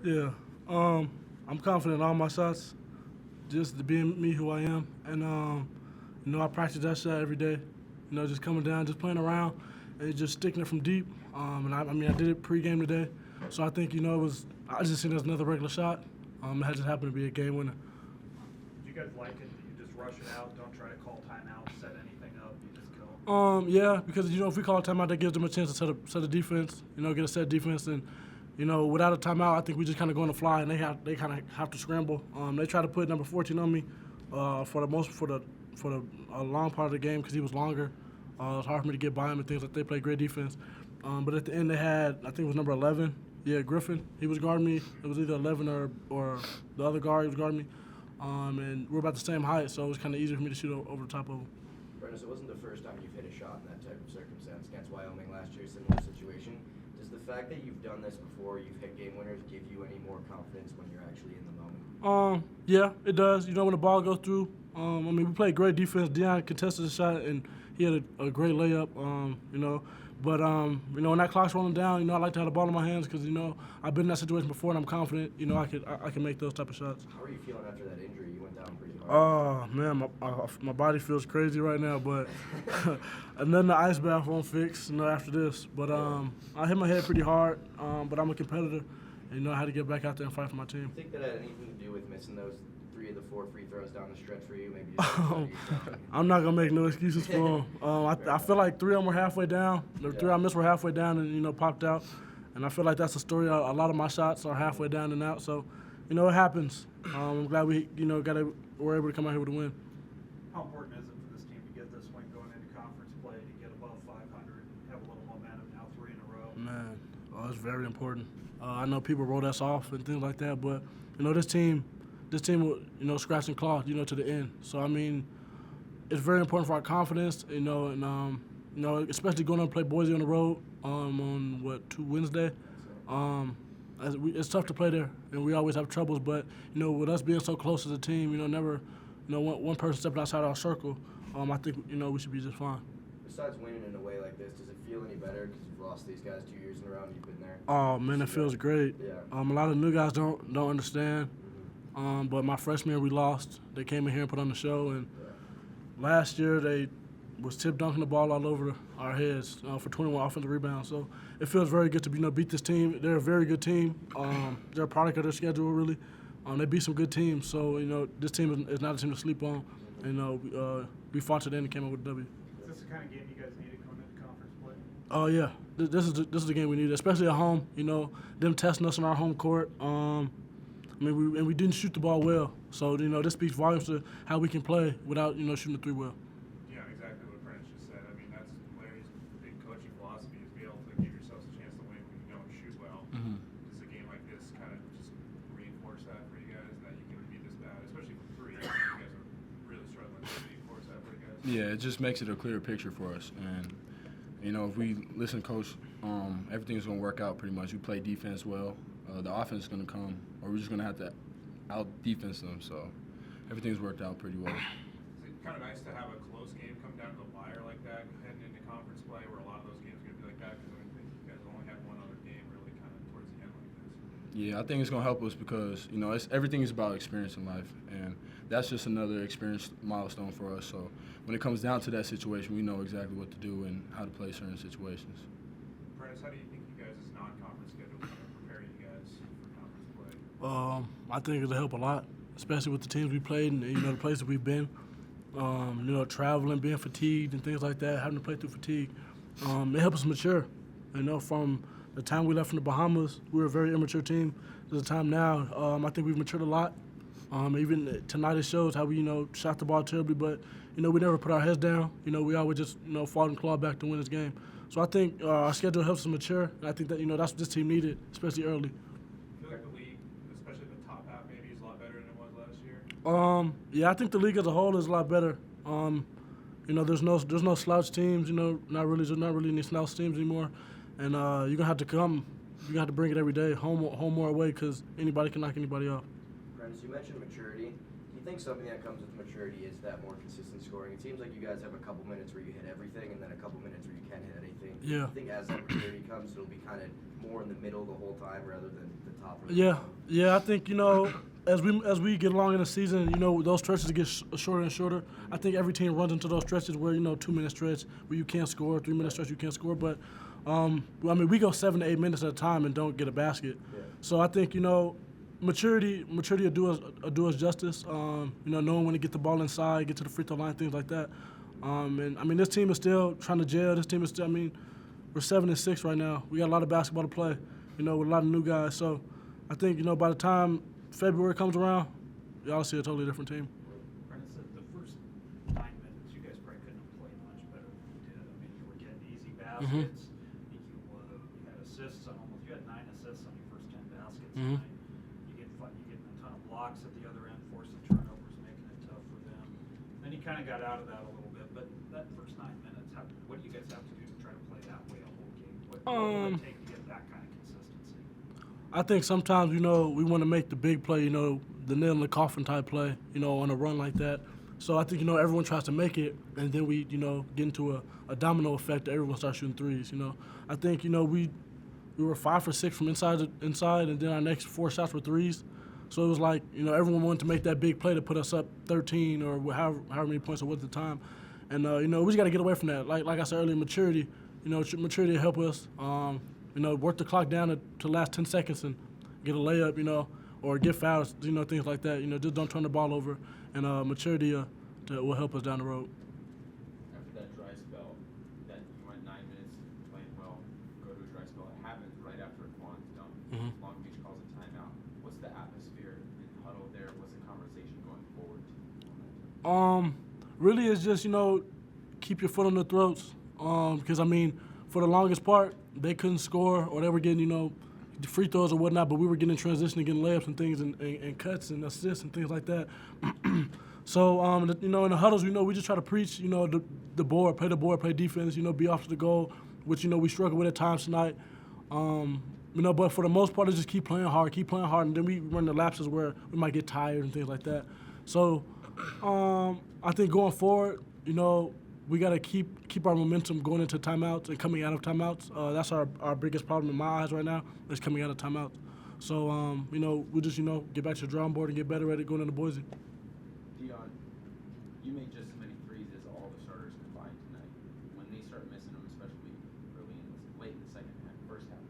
Yeah. I'm confident in all my shots, just to being me who I am. And, I practice that shot every day. Just coming down, just playing around, and just sticking it from deep. I did it pregame today. So I think, I just seen it as another regular shot. It had just happened to be a game winner. Do you guys like it that you just rush it out, don't try to call timeout, set anything up, you just go? Yeah, because if we call a timeout, that gives them a chance to set a defense. Get a set defense, and without a timeout, I think we just kind of go on the fly, and they kind of have to scramble. They try to put number 14 on me for a long part of the game because he was longer. It was hard for me to get by him and things like that. They played great defense, but at the end they had, I think it was number 11. Yeah, Griffin. He was guarding me. It was either 11 or the other guard. He was guarding me, and we're about the same height, so it was kind of easier for me to shoot over the top of him. Brendan, it wasn't the first time you've hit a shot in that type of circumstance against Wyoming last year, similar situation. Does the fact that you've done this before, you've hit game winners, give you any more confidence when you're actually in the moment? Yeah, it does. When the ball goes through, we played great defense. Deion contested the shot, and he had a great layup, But, when that clock's rolling down, I like to have the ball in my hands because, I've been in that situation before, and I'm confident, I can make those type of shots. How are you feeling after that injury? You went down pretty hard. Oh, man, my body feels crazy right now, but nothing the ice bath won't fix, after this. But I hit my head pretty hard, but I'm a competitor, and, I had to get back out there and fight for my team. Do you think that had anything to do with missing those 3 of the 4 free throws down the stretch for you? Maybe just I'm not going to make no excuses for them. I feel like 3 of them were halfway down. The 3 I missed were halfway down and, popped out. And I feel like that's the story. A lot of my shots are halfway down and out. So, it happens. I'm glad we, were able to come out here with a win. How important is it for this team to get this win going into conference play, to get above 500, have a little momentum now 3 in a row? Man, it's very important. I know people wrote us off and things like that, but, this team will, scratch and claw, to the end. So, it's very important for our confidence, and, especially going to play Boise on the road on, Wednesday. It's tough to play there, and we always have troubles. But with us being so close as a team, never, one person stepping outside our circle, I think we should be just fine. Besides winning in a way like this, does it feel any better because you've lost these guys 2 years in a row and you've been there? Oh man, it feels great. Yeah. A lot of new guys don't understand. But my freshman year we lost. They came in here and put on the show, and last year they was tip dunking the ball all over our heads for 21 offensive rebounds. So it feels very good to beat this team. They're a very good team. They're a product of their schedule, really. They beat some good teams. So this team is not a team to sleep on. We fought to the end and came up with a W. Is this the kind of game you guys needed coming into conference play? Oh yeah, this is the game we need, especially at home. Them testing us on our home court. We didn't shoot the ball well. So this speaks volumes to how we can play without shooting the 3 well. Yeah, exactly what Prentice just said. That's Larry's big coaching philosophy is be able to give yourselves a chance to win when you don't shoot well. Mm-hmm. Does a game like this kind of just reinforce that for you guys, that you can be this bad, especially from 3? You guys are really struggling to reinforce that for you guys. Yeah, it just makes it a clearer picture for us. And, if we listen, Coach, everything's going to work out pretty much. We play defense well. The offense is going to come, or we're just going to have to out-defense them. So everything's worked out pretty well. Is it kind of nice to have a close game come down to the wire like that, heading into conference play, where a lot of those games are going to be like that? Because you guys only had one other game really kind of towards the end like this. Yeah, I think it's going to help us because, everything is about experience in life. And that's just another experience milestone for us. So when it comes down to that situation, we know exactly what to do and how to play certain situations. Prentice, how do you think you guys' non-conference schedule is going to prepare you guys for conference play? I think it'll help a lot, especially with the teams we played and the places we've been. Traveling, being fatigued and things like that, having to play through fatigue. It helps us mature. From the time we left from the Bahamas, we were a very immature team. To the time now, I think we've matured a lot. Even tonight it shows how we, shot the ball terribly, but, we never put our heads down. We always just, fought and clawed back to win this game. So I think our schedule helps us mature, and I think that, that's what this team needed, especially early. I feel like the league, especially the top half, maybe is a lot better than it was last year. Yeah, I think the league as a whole is a lot better. There's no slouch teams. There's not really any slouch teams anymore, and you're gonna have to bring it every day, home or away, because anybody can knock anybody off. Prentice, you mentioned maturity. Do you think something that comes with maturity is that more consistent scoring? It seems like you guys have a couple minutes where you hit everything, and then a couple minutes where you can't hit anything. Yeah. Do you think as that maturity comes, it'll be kind of more in the middle the whole time rather than the top? Or the Yeah, bottom? Yeah, I think as we get along in the season, those stretches get shorter and shorter. I think every team runs into those stretches where 2 minute stretch where you can't score, 3 minute stretch you can't score. But we go 7 to 8 minutes at a time and don't get a basket. Yeah. So I think maturity will do us justice. Knowing when to get the ball inside, get to the free throw line, things like that. And this team is still trying to gel. This team is still. We're 7-6 right now. We got a lot of basketball to play. With a lot of new guys. So I think by the time February comes around, y'all see a totally different team. Brendan said the first 9 minutes, you guys probably couldn't have played much better than you did. You were getting easy baskets. You had assists on you had 9 assists on your first 10 baskets tonight. You get a ton of blocks at the other end, forcing turnovers, making it tough for them. Then you kind of got out of that a little bit, but that first 9 minutes, what do you guys have to do to try to play that way a whole game? What will it take to get that kind of consistency? I think sometimes, we want to make the big play, the nail in the coffin type play, on a run like that. So I think, everyone tries to make it, and then we, get into a domino effect that everyone starts shooting threes, I think, we were 5 for 6 from inside, and then our next 4 shots were threes. So it was like, everyone wanted to make that big play to put us up 13 or however many points it was at the time. And, we just got to get away from that. Like I said earlier, maturity will help us. Work the clock down to the last 10 seconds and get a layup, or get fouls, things like that. Just don't turn the ball over. And maturity will help us down the road. After that dry spell, that you went 9 minutes playing well, go to a dry spell. It happens right after Quan's done. Long Beach calls a timeout. What's the atmosphere in huddle there? What's the conversation going forward? Really, it's just keep your foot on their throats. Because for the longest part, they couldn't score or they were getting free throws or whatnot, but we were getting transition and getting layups and things and cuts and assists and things like that. So in the huddles, we just try to preach the board, play defense, be off to the goal, which we struggle with at times tonight. But for the most part, it's just keep playing hard, and then we run the lapses where we might get tired and things like that. So I think going forward, we got to keep our momentum going into timeouts and coming out of timeouts. That's our biggest problem in my eyes right now is coming out of timeouts. So, we'll just, get back to the drawing board and get better at it going into Boise. Dion, you made just as many threes as all the starters combined tonight. When they start missing them, especially late in the first half,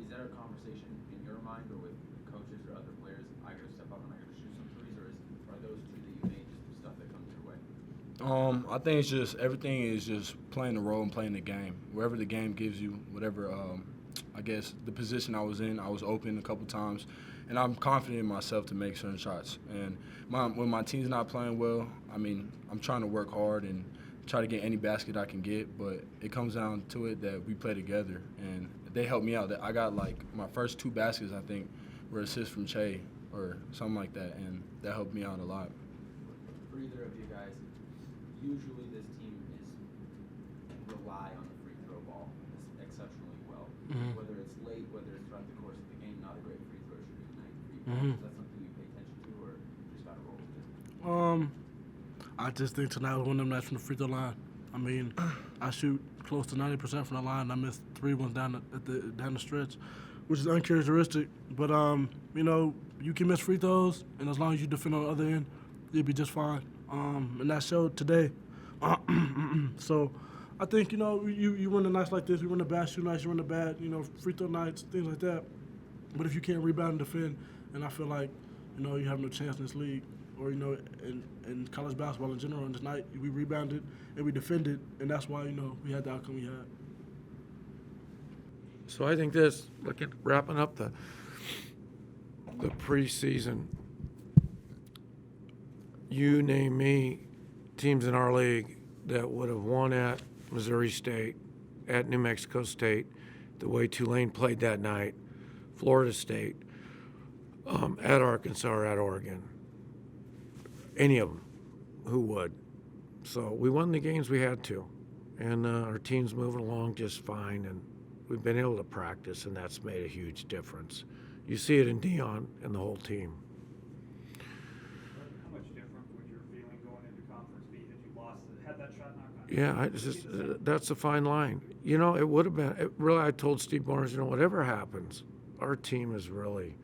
is that a conversation in your mind or with coaches or other players? I got to step up and I got to shoot some threes, or are those two that you made just stuff that comes your way? I think it's just everything is just playing the role and playing the game. Wherever the game gives you, whatever, I guess the position I was in, I was open a couple times, and I'm confident in myself to make certain shots. And when my team's not playing well, I'm trying to work hard and try to get any basket I can get, but it comes down to it that we play together, and they help me out. I got my first 2 baskets, I think, were assists from Che or something like that, and that helped me out a lot. For either of you guys, usually this team rely on the free throw ball exceptionally well. Whether it's late, whether it's throughout the course of the game, not a great free throw shooting night. Is that something you pay attention to, or just got to roll with it? I just think tonight was one of them nights from the free throw line. I shoot close to 90% from the line. I missed 3 ones down the stretch, which is uncharacteristic. But you can miss free throws, and as long as you defend on the other end, you'll be just fine. And that showed today. So I think, you run the nights like this, you run the bad shoot nights, you run the bad, free throw nights, things like that. But if you can't rebound and defend, and I feel like, you have no chance in this league, or, in college basketball in general, and tonight we rebounded and we defended, and that's why, we had the outcome we had. So I think this, wrapping up the preseason, you name me teams in our league that would have won at Missouri State, at New Mexico State, the way Tulane played that night, Florida State, at Arkansas or at Oregon. Any of them, who would? So we won the games we had to, and our team's moving along just fine, and we've been able to practice, and that's made a huge difference. You see it in Dion and the whole team. How much different would your feeling going into conference be had you lost it? Had that shot knocked on? Yeah, that's a fine line. It would have been. I told Steve Barnes, whatever happens, our team is really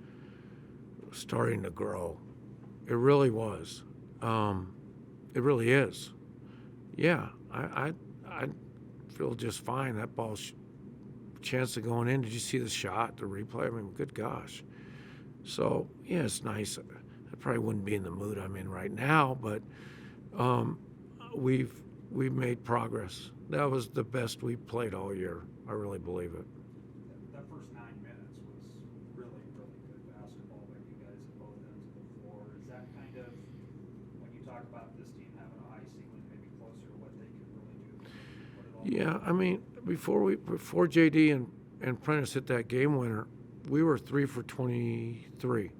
starting to grow. It really was. It really is. Yeah, I feel just fine. That ball's chance of going in. Did you see the shot, the replay? I mean, good gosh. So yeah, it's nice. I probably wouldn't be in the mood I'm in right now, but we've made progress. That was the best we played all year. I really believe it. That first 9 minutes was really, really good basketball by you guys at both ends of the floor. Is that kind of, when you talk about this team having a high ceiling, maybe closer to what they can really do? Put it all Yeah, together? I mean, before JD and Prentice hit that game winner, we were 3 for 23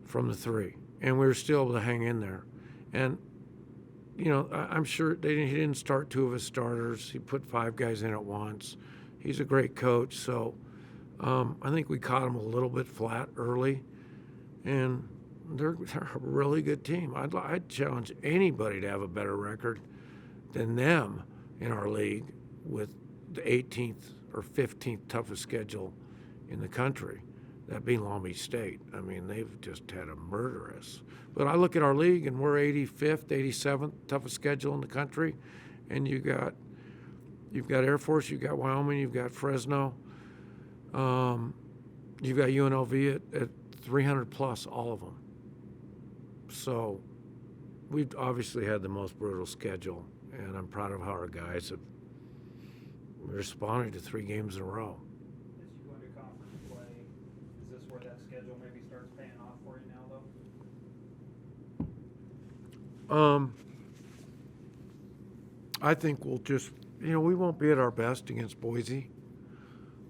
from the three, and we were still able to hang in there. And you know, I'm sure he didn't start 2 of his starters. He put 5 guys in at once. He's a great coach, so I think we caught him a little bit flat early, and they're a really good team. I'd challenge anybody to have a better record than them in our league with the 18th or 15th toughest schedule in the country, that being Long Beach State. I mean, they've just had a murderous. But I look at our league, and we're 85th, 87th toughest schedule in the country, and you've got Air Force, you've got Wyoming, you've got Fresno, you've got UNLV at 300 plus, all of them. So we've obviously had the most brutal schedule, and I'm proud of how our guys have responded to 3 games in a row. As you go into conference play, is this where that schedule maybe starts paying off for you now, though? I think we'll just, we won't be at our best against Boise,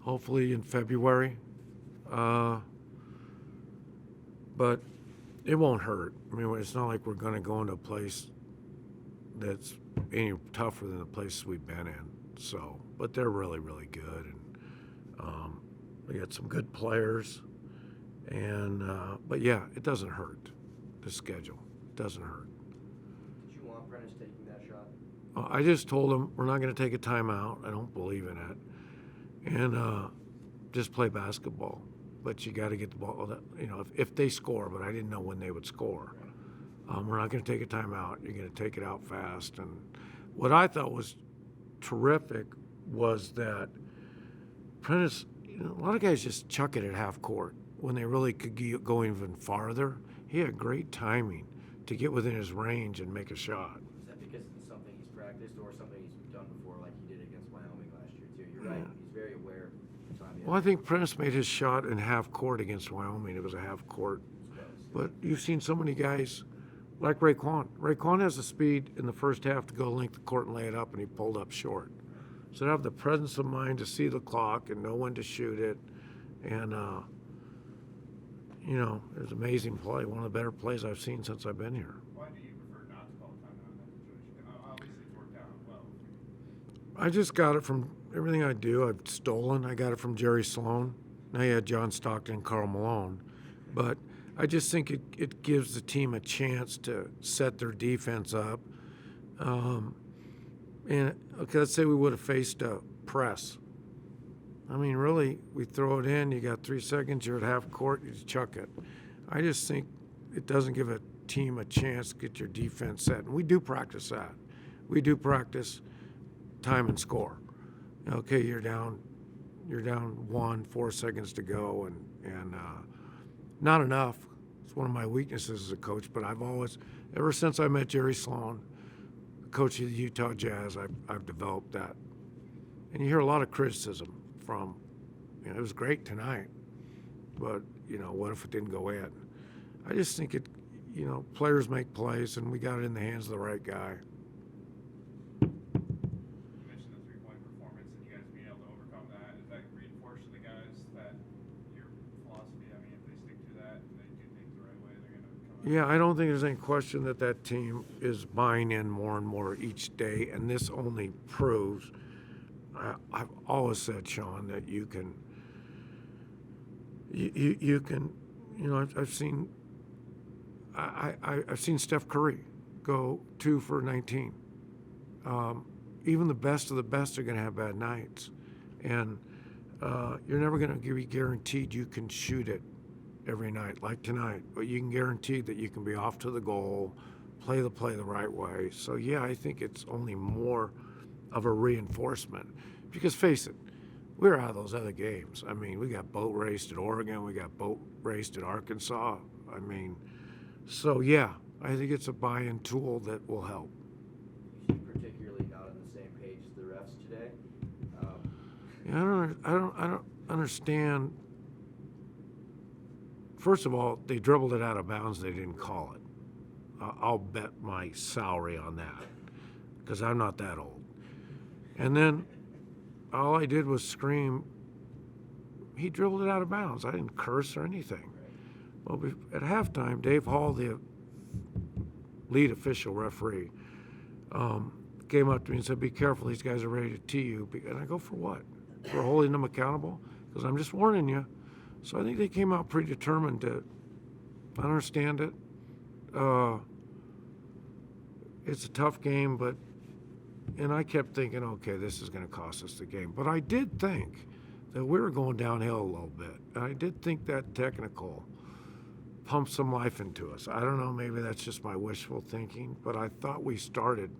hopefully in February. But it won't hurt. I mean, it's not like we're going to go into a place that's any tougher than the places we've been in. So, but they're really, really good. And we got some good players. And, but yeah, it doesn't hurt, the schedule. It doesn't hurt. Did you want Prentice taking that shot? I just told him we're not going to take a timeout. I don't believe in it. And just play basketball. But you got to get the ball, if they score, but I didn't know when they would score. We're not going to take a timeout. You're going to take it out fast. And what I thought was terrific was that Prentice, a lot of guys just chuck it at half court when they really could go even farther. He had great timing to get within his range and make a shot. Is that because it's something he's practiced or something he's done before, like he did against Wyoming last year too? You're right. He's very aware of the time. Well, I think Prentice made his shot in half court against Wyoming. It was a half court. But you've seen so many guys like Raekwon. Raekwon has the speed in the first half to go length the court and lay it up, and he pulled up short. So to have the presence of mind to see the clock and know when to shoot it, and it was an amazing play. One of the better plays I've seen since I've been here. Why do you prefer not to call timeout in that situation? Obviously, it's worked out well. I just got it from everything I do. I've stolen. I got it from Jerry Sloan. Now you had John Stockton and Karl Malone. But I just think it gives the team a chance to set their defense up. And okay, let's say we would have faced a press. I mean, really, we throw it in, you got 3 seconds, you're at half court, you just chuck it. I just think it doesn't give a team a chance to get your defense set. And we do practice that. We do practice time and score. Okay, you're down 1, 4 seconds to go, and not enough. It's one of my weaknesses as a coach, but I've always, ever since I met Jerry Sloan, coach of the Utah Jazz, I've developed that. And you hear a lot of criticism from, it was great tonight, but, what if it didn't go in? I just think players make plays, and we got it in the hands of the right guy. You mentioned the three-point performance and you guys being able to overcome that. Does that reinforce to the guys that your philosophy, if they stick to that and they do things the right way, they're going to come out? Yeah, I don't think there's any question that team is buying in more and more each day, and this only proves. I've always said, Sean, that you can. I've seen. I've seen Steph Curry go 2 for 19. Even the best of the best are going to have bad nights, and you're never going to be guaranteed you can shoot it every night like tonight, but you can guarantee that you can be off to the goal, play the play the right way. So yeah, I think it's only more of a reinforcement because face it, we're out of those other games. I mean, we got boat raced at Oregon, we got boat raced at Arkansas. I mean, so yeah, I think it's a buy-in tool that will help. You seem particularly not on the same page as the refs today. Yeah, I don't understand. First of all, they dribbled it out of bounds. They didn't call it. I'll bet my salary on that because I'm not that old. And then all I did was scream, he dribbled it out of bounds. I didn't curse or anything. Well, at halftime, Dave Hall, the lead official referee, came up to me and said, be careful, these guys are ready to tee you. And I go, for what? For holding them accountable? Because I'm just warning you. So I think they came out pretty determined to understand it. It's a tough game, and I kept thinking, okay, this is going to cost us the game. But I did think that we were going downhill a little bit. And I did think that technical pumped some life into us. I don't know, maybe that's just my wishful thinking, but I thought we started,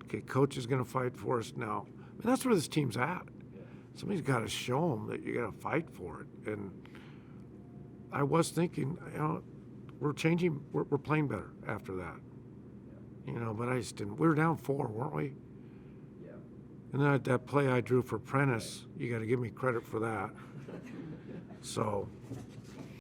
okay, coach is going to fight for us now. I mean, that's where this team's at. Somebody's got to show them that you got to fight for it. And I was thinking, we're changing, we're playing better after that. But I just didn't. We were down 4, weren't we? Yeah. And then that play I drew for Prentice, you got to give me credit for that. So